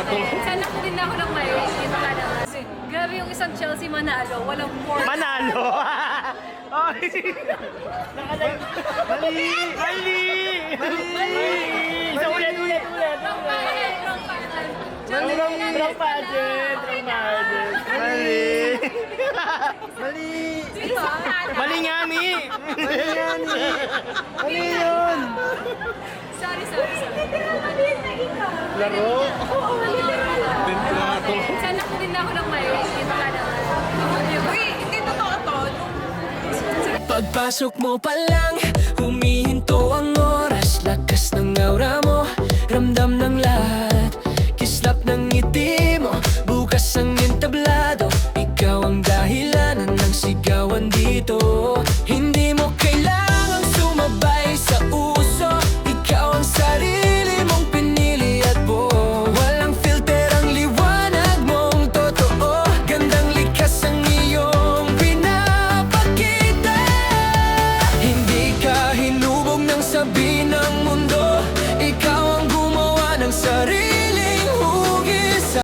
Sana ko rin ako ng may dito ka naman. Kasi grabe yung isang Chelsea manalo, walang more. Manalo! Ay! Mali! Mali! Mali! So, ulit! Wrong pageant, wrong pageant. Chelsea Wrong manalo pageant! pala. Wrong pageant! Mali! Mali! Dito, Mali nga ni! Mali nga ni! Mali yun! Sorry. Laro? Sana ko rin ako ng may dito ka naman. Uy, hindi totoo to. Pagpasok mo pa lang, humihinto ang oras. Lakas ng aura mo, ramdam ng lahat. Kislap ng ngiti mo, bukas ang